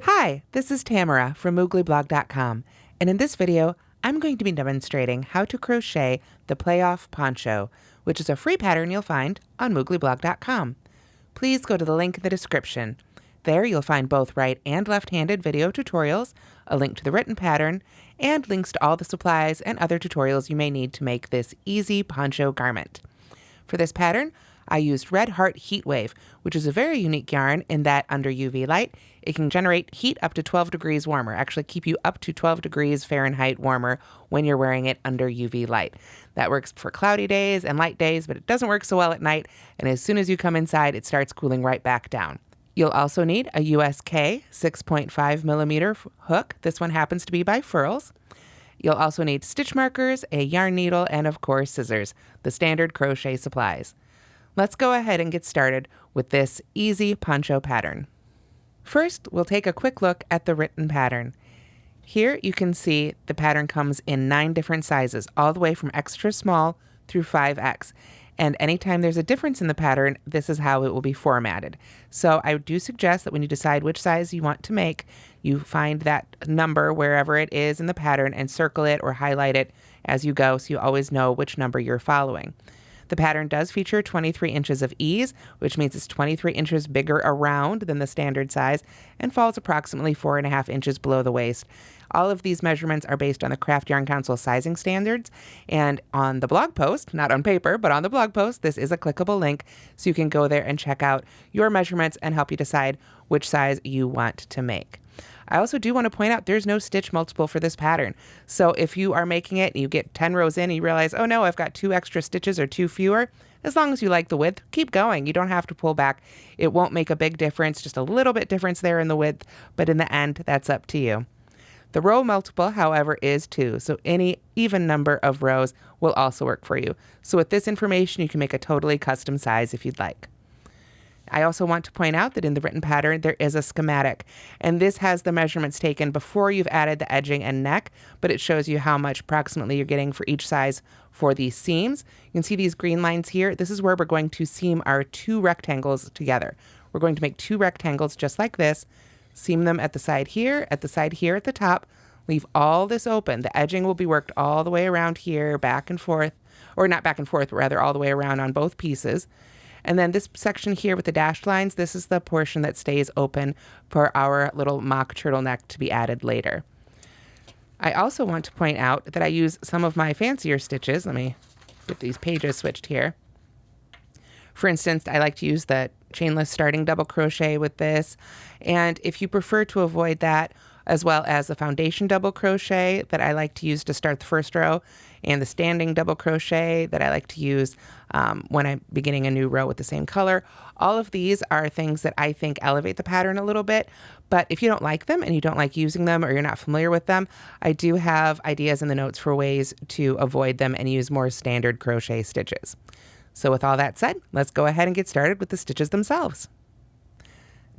Hi, this is Tamara from mooglyblog.com, and in this video, I'm going to be demonstrating how to crochet the Playoff Poncho, which is a free pattern you'll find on mooglyblog.com. Please go to the link in the description. There you'll find both right and left-handed video tutorials, a link to the written pattern, and links to all the supplies and other tutorials you may need to make this easy poncho garment. For this pattern, I used Red Heart Heatwave, which is a very unique yarn in that under UV light, it can generate heat up to 12 degrees warmer, actually keep you up to 12 degrees Fahrenheit warmer when you're wearing it under UV light. That works for cloudy days and light days, but it doesn't work so well at night, and as soon as you come inside, it starts cooling right back down. You'll also need a USK 6.5 millimeter hook. This one happens to be by Furls. You'll also need stitch markers, a yarn needle, and of course scissors, the standard crochet supplies. Let's go ahead and get started with this easy poncho pattern. First, we'll take a quick look at the written pattern. Here you can see the pattern comes in 9 different sizes, all the way from extra small through 5X. And anytime there's a difference in the pattern, this is how it will be formatted. So I do suggest that when you decide which size you want to make, you find that number wherever it is in the pattern and circle it or highlight it as you go so you always know which number you're following. The pattern does feature 23 inches of ease, which means it's 23 inches bigger around than the standard size and falls approximately 4.5 inches below the waist. All of these measurements are based on the Craft Yarn Council sizing standards, and on the blog post, not on paper, but on the blog post, this is a clickable link, so you can go there and check out your measurements and help you decide which size you want to make. I also do want to point out there's no stitch multiple for this pattern. So if you are making it and you get 10 rows in and you realize, oh no, I've got 2 extra stitches or 2 fewer, as long as you like the width, keep going. You don't have to pull back. It won't make a big difference, just a little bit difference there in the width, but in the end, that's up to you. The row multiple, however, is 2, so any even number of rows will also work for you. So with this information, you can make a totally custom size if you'd like. I also want to point out that in the written pattern, there is a schematic, and this has the measurements taken before you've added the edging and neck, but it shows you how much approximately you're getting for each size for these seams. You can see these green lines here. This is where we're going to seam our 2 rectangles together. We're going to make 2 rectangles just like this, seam them at the side here, at the top, leave all this open. The edging will be worked all the way around here, back and forth, or not back and forth, but rather all the way around on both pieces. And then this section here with the dashed lines, this is the portion that stays open for our little mock turtleneck to be added later. I also want to point out that I use some of my fancier stitches. Let me get these pages switched here. For instance, I like to use the chainless starting double crochet with this. And if you prefer to avoid that, as well as the foundation double crochet that I like to use to start the first row, and the standing double crochet that I like to use when I'm beginning a new row with the same color. All of these are things that I think elevate the pattern a little bit, but if you don't like them and you don't like using them or you're not familiar with them, I do have ideas in the notes for ways to avoid them and use more standard crochet stitches. So with all that said, let's go ahead and get started with the stitches themselves.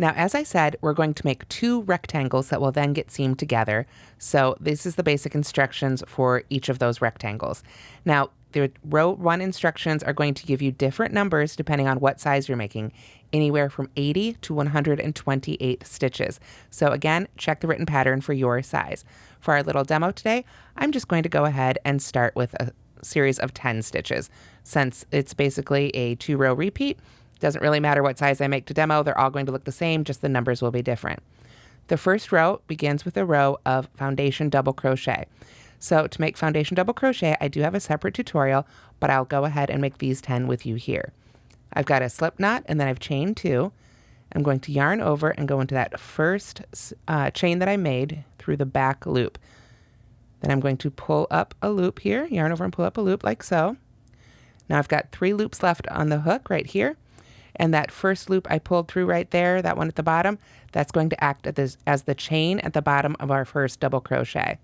Now, as I said, we're going to make 2 rectangles that will then get seamed together. So this is the basic instructions for each of those rectangles. Now, the row 1 instructions are going to give you different numbers depending on what size you're making, anywhere from 80 to 128 stitches. So again, check the written pattern for your size. For our little demo today, I'm just going to go ahead and start with a series of 10 stitches. Since it's basically a 2-row repeat, doesn't really matter what size I make to demo, they're all going to look the same, just the numbers will be different. The first row begins with a row of foundation double crochet. So to make foundation double crochet, I do have a separate tutorial, but I'll go ahead and make these 10 with you here. I've got a slip knot and then I've chained 2. I'm going to yarn over and go into that first chain that I made through the back loop. Then I'm going to pull up a loop here, yarn over and pull up a loop like so. Now I've got 3 loops left on the hook right here. And that first loop I pulled through right there, that one at the bottom, that's going to act as the chain at the bottom of our first double crochet.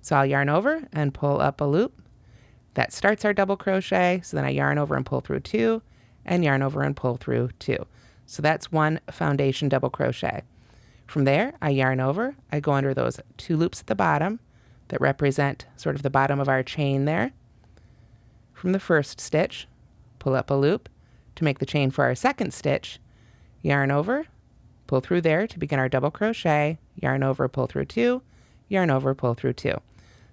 So I'll yarn over and pull up a loop. That starts our double crochet. So then I yarn over and pull through 2 and yarn over and pull through 2. So that's 1 foundation double crochet. From there, I yarn over, I go under those 2 loops at the bottom that represent sort of the bottom of our chain there. From the first stitch, pull up a loop, to make the chain for our second stitch, yarn over, pull through there to begin our double crochet, yarn over, pull through 2, yarn over, pull through 2.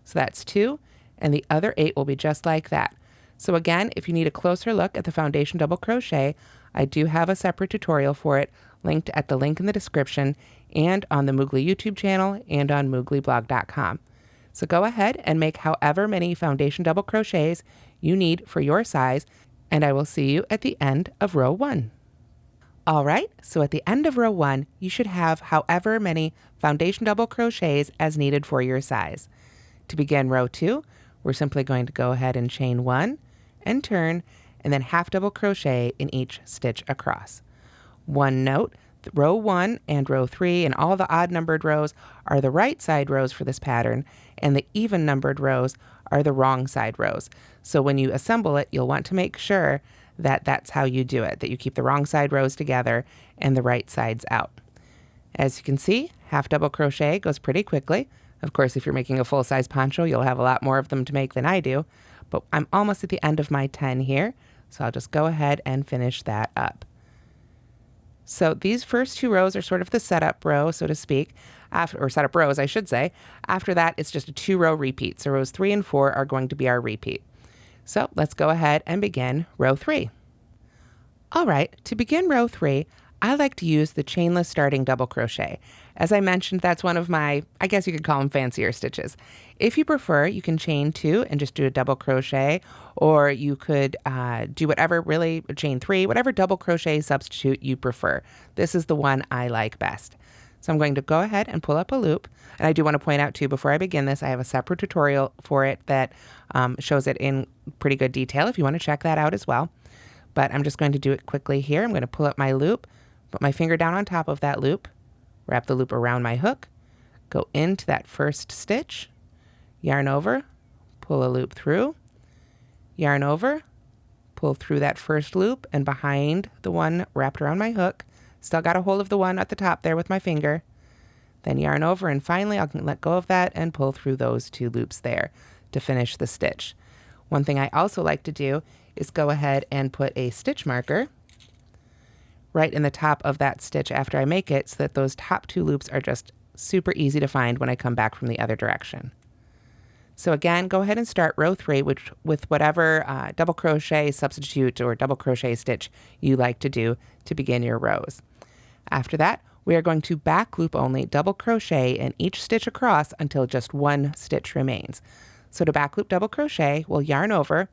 So that's 2, and the other 8 will be just like that. So again, if you need a closer look at the foundation double crochet, I do have a separate tutorial for it linked at the link in the description and on the Moogly YouTube channel and on mooglyblog.com. So go ahead and make however many foundation double crochets you need for your size, and I will see you at the end of row 1. All right, so at the end of row 1, you should have however many foundation double crochets as needed for your size. To begin row 2, we're simply going to go ahead and chain 1 and turn, and then half double crochet in each stitch across. One note, row 1 and row 3 and all the odd numbered rows are the right side rows for this pattern, and the even numbered rows are the wrong side rows. So when you assemble it, you'll want to make sure that that's how you do it, that you keep the wrong side rows together and the right sides out. As you can see, half double crochet goes pretty quickly. Of course, if you're making a full-size poncho, you'll have a lot more of them to make than I do, but I'm almost at the end of my 10 here, so I'll just go ahead and finish that up. So these first 2 rows are sort of the setup row, so to speak, or setup rows, I should say. After that, it's just a 2-row repeat. So rows 3 and 4 are going to be our repeat. So let's go ahead and begin row 3. All right, to begin row 3, I like to use the chainless starting double crochet. As I mentioned, that's one of my, I guess you could call them fancier stitches. If you prefer, you can chain 2 and just do a double crochet, or you could do whatever, really, chain 3, whatever double crochet substitute you prefer. This is the one I like best. So I'm going to go ahead and pull up a loop. And I do want to point out too, before I begin this, I have a separate tutorial for it that shows it in pretty good detail if you want to check that out as well. But I'm just going to do it quickly here. I'm going to pull up my loop, put my finger down on top of that loop, wrap the loop around my hook, go into that first stitch, yarn over, pull a loop through, yarn over, pull through that first loop and behind the one wrapped around my hook. Still got a hold of the one at the top there with my finger. Then yarn over, and finally I'll let go of that and pull through those 2 loops there to finish the stitch. One thing I also like to do is go ahead and put a stitch marker right in the top of that stitch after I make it, so that those top 2 loops are just super easy to find when I come back from the other direction. So again, go ahead and start row 3 with whatever double crochet substitute or double crochet stitch you like to do to begin your rows. After that, we are going to back loop only double crochet in each stitch across until just 1 stitch remains. So to back loop double crochet, we'll yarn over,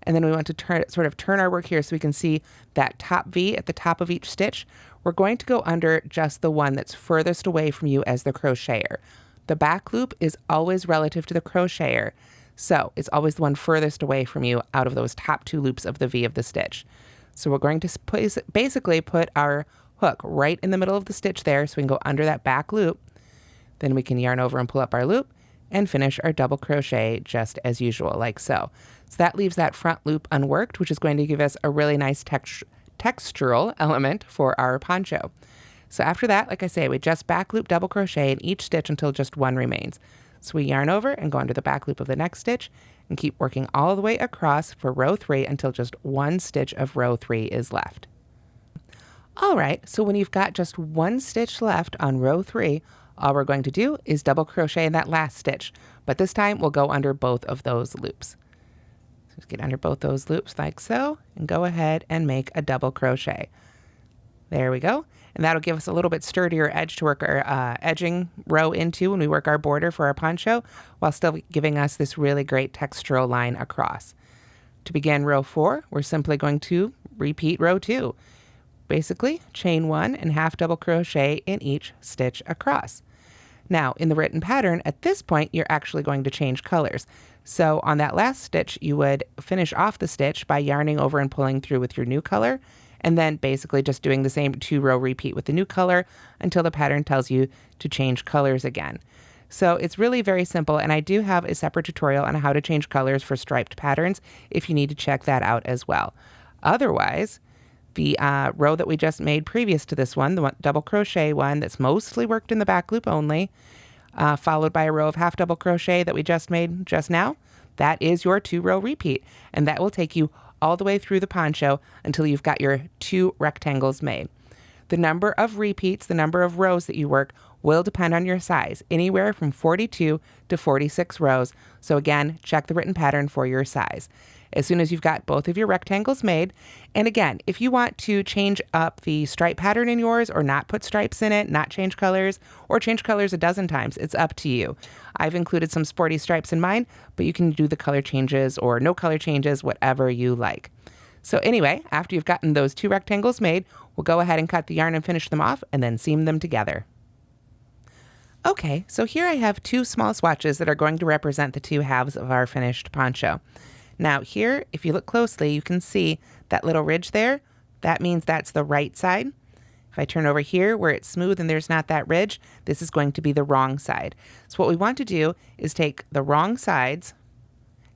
and then we want to sort of turn our work here so we can see that top V at the top of each stitch. We're going to go under just the one that's furthest away from you as the crocheter. The back loop is always relative to the crocheter, so it's always the one furthest away from you out of those top 2 loops of the V of the stitch. So we're going to basically put our hook right in the middle of the stitch there so we can go under that back loop. Then we can yarn over and pull up our loop and finish our double crochet just as usual, like so. So that leaves that front loop unworked, which is going to give us a really nice textural element for our poncho. So after that, like I say, we just back loop double crochet in each stitch until just 1 remains. So we yarn over and go under the back loop of the next stitch and keep working all the way across for row 3 until just 1 stitch of row 3 is left. All right, so when you've got just 1 stitch left on row 3, all we're going to do is double crochet in that last stitch, but this time we'll go under both of those loops. So just get under both those loops like so, and go ahead and make a double crochet. There we go. And that'll give us a little bit sturdier edge to work our edging row into when we work our border for our poncho, while still giving us this really great textural line across. To begin row 4, we're simply going to repeat row 2. Basically, chain 1 and half double crochet in each stitch across. Now, in the written pattern, at this point, you're actually going to change colors. So on that last stitch, you would finish off the stitch by yarning over and pulling through with your new color, and then basically just doing the same 2-row repeat with the new color until the pattern tells you to change colors again. So it's really very simple, and I do have a separate tutorial on how to change colors for striped patterns if you need to check that out as well. Otherwise, the row that we just made previous to this one, the double crochet one that's mostly worked in the back loop only, followed by a row of half double crochet that we just made just now, that is your 2-row repeat, and that will take you all the way through the poncho until you've got your 2 rectangles made. The number of repeats, the number of rows that you work, will depend on your size, anywhere from 42 to 46 rows. So again, check the written pattern for your size. As soon as you've got both of your rectangles made, and again, if you want to change up the stripe pattern in yours or not put stripes in it, not change colors, or change colors a dozen times, it's up to you. I've included some sporty stripes in mine, but you can do the color changes or no color changes, whatever you like. So anyway, after you've gotten those 2 rectangles made, we'll go ahead and cut the yarn and finish them off and then seam them together. Okay, so here I have 2 small swatches that are going to represent the 2 halves of our finished poncho. Now here, if you look closely, you can see that little ridge there. That means that's the right side. If I turn over here where it's smooth and there's not that ridge, this is going to be the wrong side. So what we want to do is take the wrong sides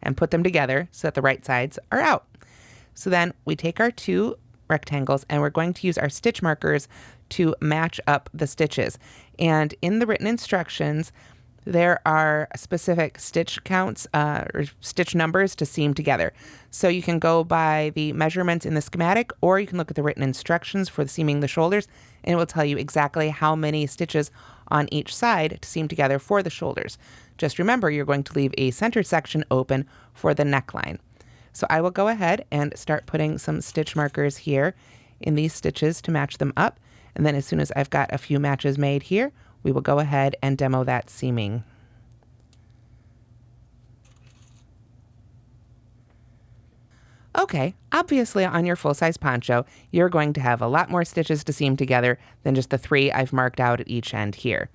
and put them together so that the right sides are out. So then we take our 2 rectangles and we're going to use our stitch markers to match up the stitches. And in the written instructions, there are specific stitch counts or stitch numbers to seam together. So you can go by the measurements in the schematic, or you can look at the written instructions for seaming the shoulders, and it will tell you exactly how many stitches on each side to seam together for the shoulders. Just remember, you're going to leave a center section open for the neckline. So I will go ahead and start putting some stitch markers here in these stitches to match them up. And then as soon as I've got a few matches made here, we will go ahead and demo that seaming. Okay, obviously on your full-size poncho, you're going to have a lot more stitches to seam together than just the 3 I've marked out at each end here.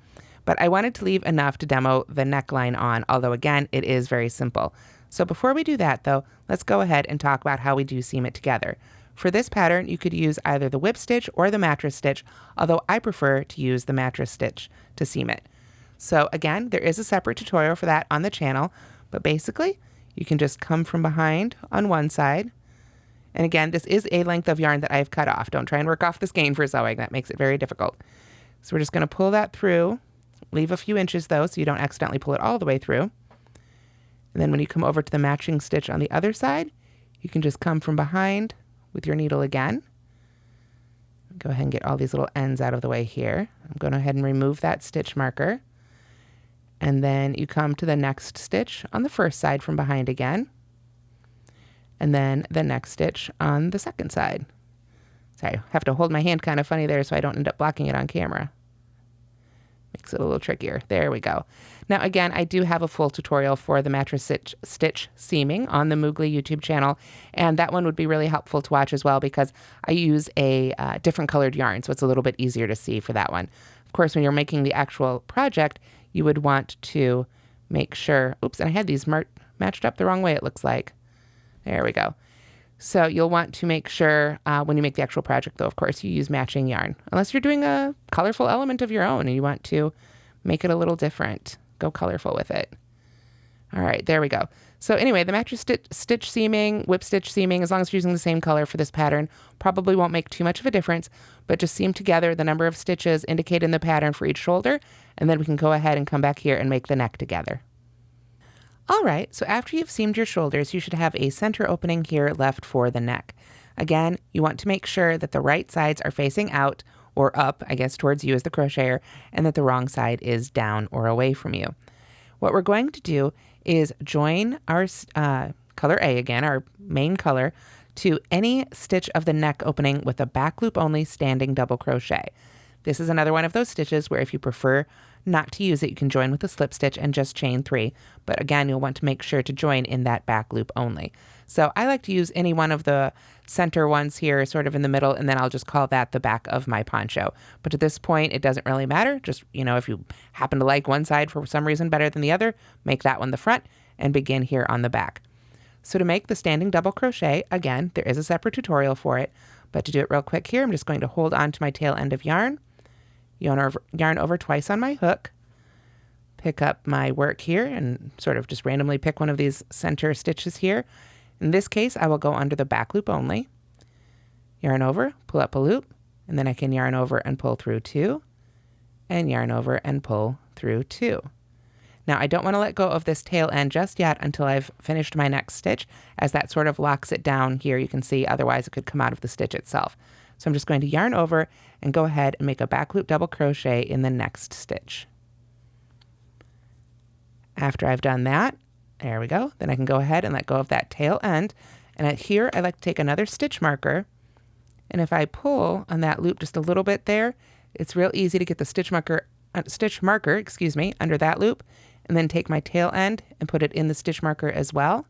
But I wanted to leave enough to demo the neckline on, although again, it is very simple. So before we do that though, let's go ahead and talk about how we do seam it together. For this pattern, you could use either the whip stitch or the mattress stitch, although I prefer to use the mattress stitch to seam it. So again, there is a separate tutorial for that on the channel, but basically you can just come from behind on one side. And again, this is a length of yarn that I've cut off. Don't try and work off the skein for sewing. That makes it very difficult. So we're just going to pull that through, leave a few inches though, so you don't accidentally pull it all the way through. And then when you come over to the matching stitch on the other side, you can just come from behind with your needle again. Go ahead and get all these little ends out of the way here. I'm going to go ahead and remove that stitch marker. And then you come to the next stitch on the first side from behind again. And then the next stitch on the second side. Sorry, I have to hold my hand kind of funny there so I don't end up blocking it on camera. Makes it a little trickier. There we go. Now again, I do have a full tutorial for the mattress stitch seaming on the Moogly YouTube channel, and that one would be really helpful to watch as well because I use a different colored yarn, so it's a little bit easier to see for that one. Of course, when you're making the actual project, you would want to make sure, oops, and I had these matched up the wrong way, it looks like. There we go. So you'll want to make sure when you make the actual project, though, of course, you use matching yarn. Unless you're doing a colorful element of your own and you want to make it a little different. Go colorful with it. All right, there we go. So anyway, the mattress stitch seaming, whip stitch seaming, as long as you're using the same color for this pattern, probably won't make too much of a difference, but just seam together the number of stitches indicated in the pattern for each shoulder, and then we can go ahead and come back here and make the neck together. All right, so after you've seamed your shoulders, you should have a center opening here left for the neck. Again, you want to make sure that the right sides are facing out or up, I guess, towards you as the crocheter, and that the wrong side is down or away from you. What we're going to do is join our color A again, our main color, to any stitch of the neck opening with a back loop only standing double crochet. This is another one of those stitches where if you prefer not to use it, you can join with a slip stitch and just chain 3. But again, you'll want to make sure to join in that back loop only. So I like to use any one of the center ones here, sort of in the middle, and then I'll just call that the back of my poncho. But at this point, it doesn't really matter. Just, if you happen to like one side for some reason better than the other, make that one the front and begin here on the back. So to make the standing double crochet, again, there is a separate tutorial for it, but to do it real quick here, I'm just going to hold on to my tail end of yarn, yarn over twice on my hook, pick up my work here and sort of just randomly pick one of these center stitches here. In this case, I will go under the back loop only, yarn over, pull up a loop, and then I can yarn over and pull through 2, and yarn over and pull through 2. Now I don't want to let go of this tail end just yet until I've finished my next stitch, as that sort of locks it down here. You can see otherwise it could come out of the stitch itself. So I'm just going to yarn over and go ahead and make a back loop double crochet in the next stitch. After I've done that, there we go, then I can go ahead and let go of that tail end. And here I like to take another stitch marker, and if I pull on that loop just a little bit there, it's real easy to get the stitch marker, under that loop, and then take my tail end and put it in the stitch marker as well.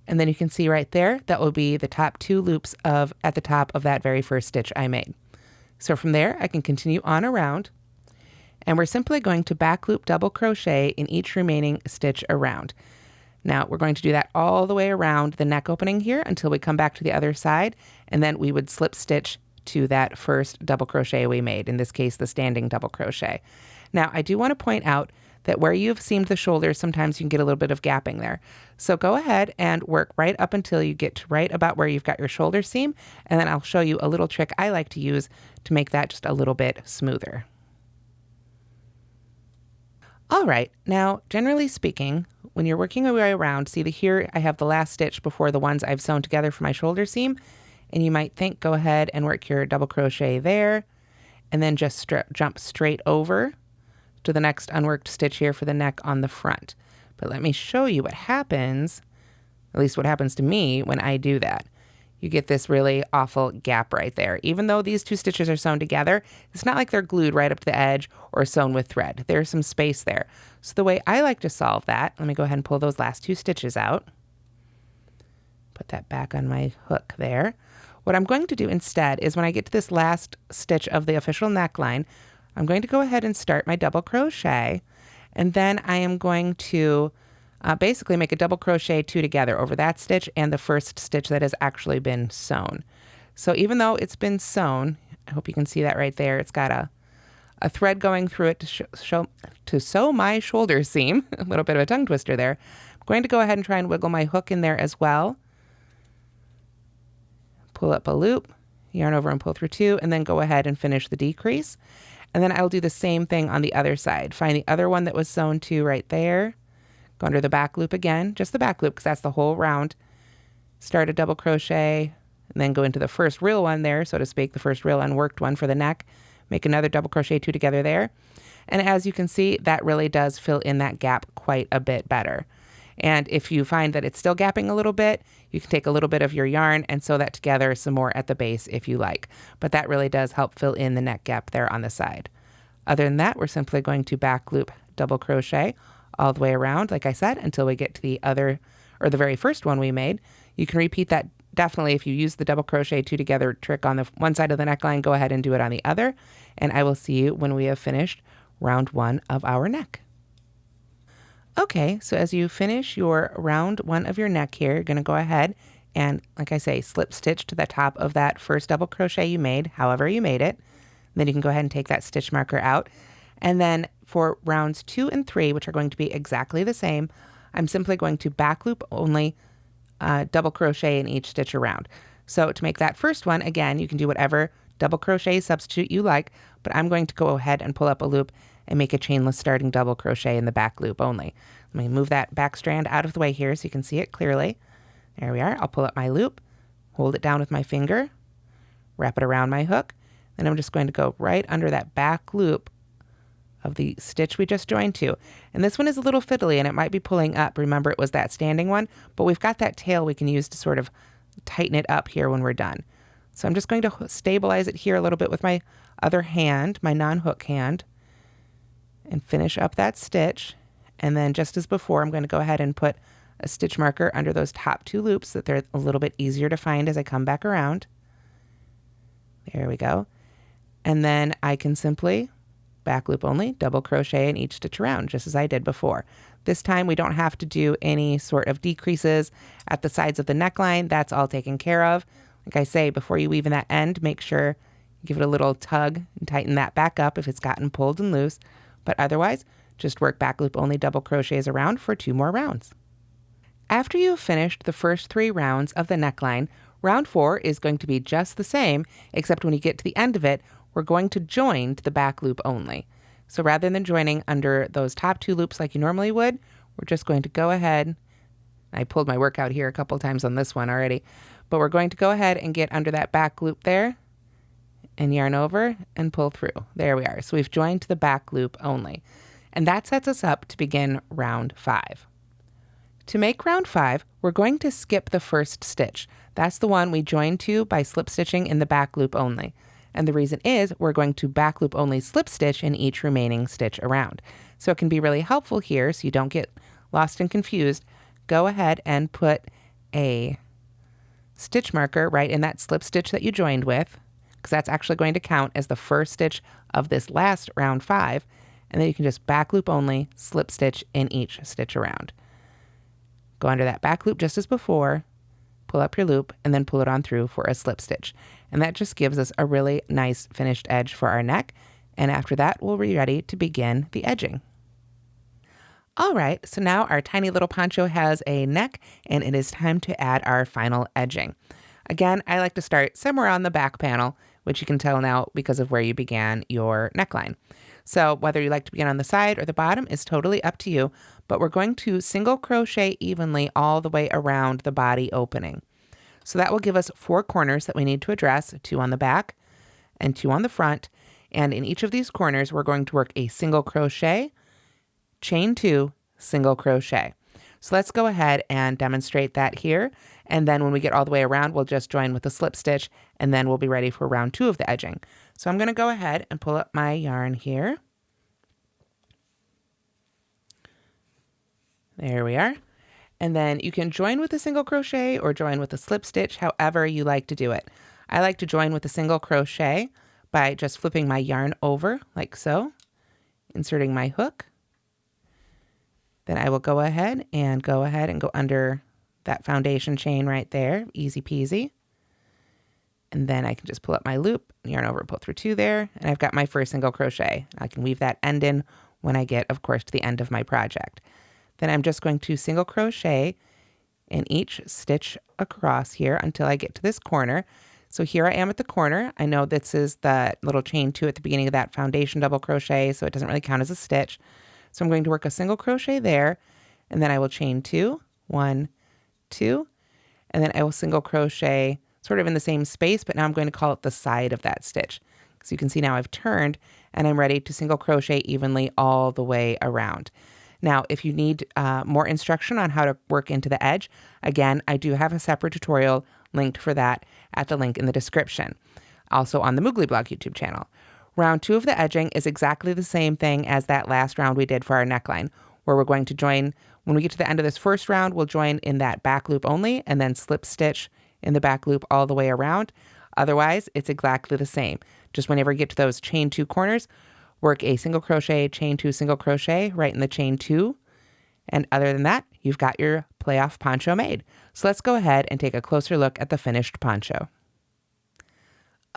And then you can see right there, that will be the top 2 loops at the top of that very first stitch I made. So from there, I can continue on around, and we're simply going to back loop double crochet in each remaining stitch around. Now we're going to do that all the way around the neck opening here until we come back to the other side, and then we would slip stitch to that first double crochet we made, in this case the standing double crochet. Now I do want to point out that where you've seamed the shoulders, sometimes you can get a little bit of gapping there. So go ahead and work right up until you get to right about where you've got your shoulder seam, and then I'll show you a little trick I like to use to make that just a little bit smoother. All right, now generally speaking, when you're working your way around, see that here I have the last stitch before the ones I've sewn together for my shoulder seam, and you might think go ahead and work your double crochet there, and then just jump straight over to the next unworked stitch here for the neck on the front. But let me show you what happens, at least what happens to me when I do that. You get this really awful gap right there. Even though these 2 stitches are sewn together, it's not like they're glued right up to the edge or sewn with thread. There's some space there. So the way I like to solve that, let me go ahead and pull those last 2 stitches out. Put that back on my hook there. What I'm going to do instead is when I get to this last stitch of the official neckline, I'm going to go ahead and start my double crochet, and then I am going to basically make a double crochet 2 together over that stitch and the first stitch that has actually been sewn. So even though it's been sewn, I hope you can see that right there, it's got a thread going through it to sew my shoulder seam. A little bit of a tongue twister there. I'm going to go ahead and try and wiggle my hook in there as well. Pull up a loop, yarn over and pull through 2, and then go ahead and finish the decrease. And then I'll do the same thing on the other side. Find the other one that was sewn to right there. Go under the back loop again, just the back loop because that's the whole round. Start a double crochet, and then go into the first real one there, so to speak, the first real unworked one for the neck. Make another double crochet 2 together there. And as you can see, that really does fill in that gap quite a bit better. And if you find that it's still gapping a little bit, you can take a little bit of your yarn and sew that together some more at the base if you like. But that really does help fill in the neck gap there on the side. Other than that, we're simply going to back loop double crochet all the way around, like I said, until we get to the other, or the very first one we made. You can repeat that definitely if you use the double crochet 2 together trick on the one side of the neckline, go ahead and do it on the other. And I will see you when we have finished round 1 of our neck. Okay, so as you finish your round 1 of your neck here, you're going to go ahead and, like I say, slip stitch to the top of that first double crochet you made, however you made it. Then you can go ahead and take that stitch marker out. And then for rounds 2 and 3, which are going to be exactly the same, I'm simply going to back loop only double crochet in each stitch around. So to make that first one, again, you can do whatever double crochet substitute you like, but I'm going to go ahead and pull up a loop and make a chainless starting double crochet in the back loop only. Let me move that back strand out of the way here so you can see it clearly. There we are. I'll pull up my loop, hold it down with my finger, wrap it around my hook, then I'm just going to go right under that back loop of the stitch we just joined to. And this one is a little fiddly and it might be pulling up. Remember, it was that standing one, but we've got that tail we can use to sort of tighten it up here when we're done. So I'm just going to stabilize it here a little bit with my other hand, my non-hook hand, and finish up that stitch. And then just as before, I'm going to go ahead and put a stitch marker under those top 2 loops so that they're a little bit easier to find as I come back around. There we go. And then I can simply back loop only, double crochet in each stitch around, just as I did before. This time we don't have to do any sort of decreases at the sides of the neckline. That's all taken care of. Like I say, before you weave in that end, make sure you give it a little tug and tighten that back up if it's gotten pulled and loose. But otherwise, just work back loop only double crochets around for 2 more rounds. After you've finished the first 3 rounds of the neckline, round 4 is going to be just the same, except when you get to the end of it, we're going to join to the back loop only. So rather than joining under those top 2 loops like you normally would, we're just going to go ahead. I pulled my work out here a couple times on this one already, but we're going to go ahead and get under that back loop there and yarn over and pull through. There we are. So we've joined to the back loop only. And that sets us up to begin round 5. To make round 5, we're going to skip the first stitch. That's the one we joined to by slip stitching in the back loop only. And the reason is we're going to back loop only slip stitch in each remaining stitch around. So it can be really helpful here so you don't get lost and confused. Go ahead and put a stitch marker right in that slip stitch that you joined with, because that's actually going to count as the first stitch of this last round 5. And then you can just back loop only slip stitch in each stitch around. Go under that back loop just as before, pull up your loop, and then pull it on through for a slip stitch. And that just gives us a really nice finished edge for our neck. And after that, we'll be ready to begin the edging. All right, so now our tiny little poncho has a neck, and it is time to add our final edging. Again, I like to start somewhere on the back panel, which you can tell now because of where you began your neckline. So whether you like to begin on the side or the bottom is totally up to you, but we're going to single crochet evenly all the way around the body opening. So that will give us 4 corners that we need to address, 2 on the back and 2 on the front. And in each of these corners, we're going to work a single crochet, chain 2, single crochet. So let's go ahead and demonstrate that here. And then when we get all the way around, we'll just join with a slip stitch, and then we'll be ready for round 2 of the edging. So I'm going to go ahead and pull up my yarn here. There we are. And then you can join with a single crochet or join with a slip stitch, however you like to do it. I like to join with a single crochet by just flipping my yarn over like so, inserting my hook. Then I will go ahead and go under that foundation chain right there, easy peasy. And then I can just pull up my loop, yarn over, pull through 2 there, and I've got my first single crochet. I can weave that end in when I get, of course, to the end of my project. Then I'm just going to single crochet in each stitch across here until I get to this corner. So here I am at the corner. I know this is the little chain 2 at the beginning of that foundation double crochet, so it doesn't really count as a stitch. So I'm going to work a single crochet there, and then I will chain 2, 1, 2, and then I will single crochet sort of in the same space, but now I'm going to call it the side of that stitch. So you can see now I've turned and I'm ready to single crochet evenly all the way around. Now, if you need more instruction on how to work into the edge, again, I do have a separate tutorial linked for that at the link in the description, also on the Moogly blog YouTube channel. Round 2 of the edging is exactly the same thing as that last round we did for our neckline, where we're going to join, when we get to the end of this first round, we'll join in that back loop only and then slip stitch in the back loop all the way around. Otherwise, it's exactly the same. Just whenever you get to those chain 2 corners, work a single crochet, chain 2, single crochet right in the chain 2. And other than that, you've got your playoff poncho made. So let's go ahead and take a closer look at the finished poncho.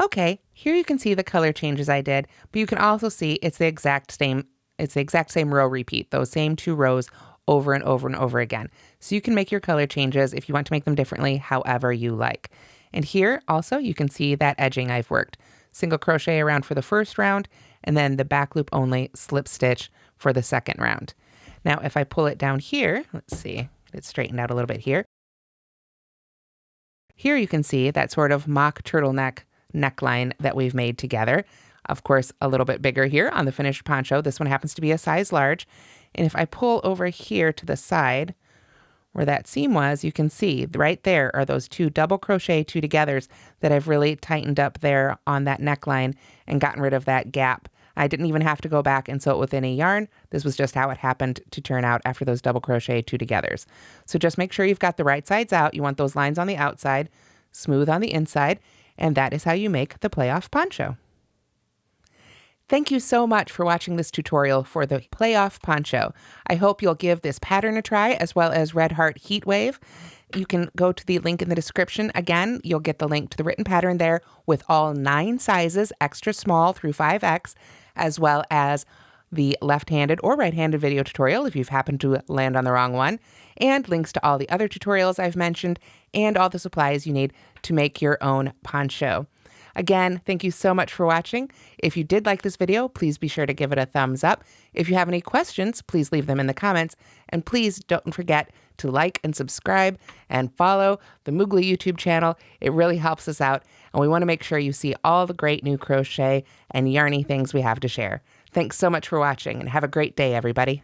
Okay, here you can see the color changes I did, but you can also see it's the exact same row repeat, those same 2 rows over and over and over again. So you can make your color changes if you want to make them differently, however you like. And here also you can see that edging I've worked. Single crochet around for the first round, and then the back loop only slip stitch for the second round. Now, if I pull it down here, let's see, it's straightened out a little bit here. Here you can see that sort of mock turtleneck neckline that we've made together. Of course, a little bit bigger here on the finished poncho. This one happens to be a size large. And if I pull over here to the side where that seam was, you can see right there are those 2 double crochet 2 togethers that I've really tightened up there on that neckline and gotten rid of that gap. I didn't even have to go back and sew it with any yarn. This was just how it happened to turn out after those double crochet 2 togethers. So just make sure you've got the right sides out. You want those lines on the outside, smooth on the inside, and that is how you make the playoff poncho. Thank you so much for watching this tutorial for the playoff poncho. I hope you'll give this pattern a try, as well as Red Heart Heat Wave. You can go to the link in the description. Again, you'll get the link to the written pattern there with all 9 sizes, extra small through 5X, as well as the left-handed or right-handed video tutorial if you've happened to land on the wrong one, and links to all the other tutorials I've mentioned, and all the supplies you need to make your own poncho. Again, thank you so much for watching. If you did like this video, please be sure to give it a thumbs up. If you have any questions, please leave them in the comments. And please don't forget to like and subscribe and follow the Moogly YouTube channel. It really helps us out, and we want to make sure you see all the great new crochet and yarny things we have to share. Thanks so much for watching, and have a great day, everybody.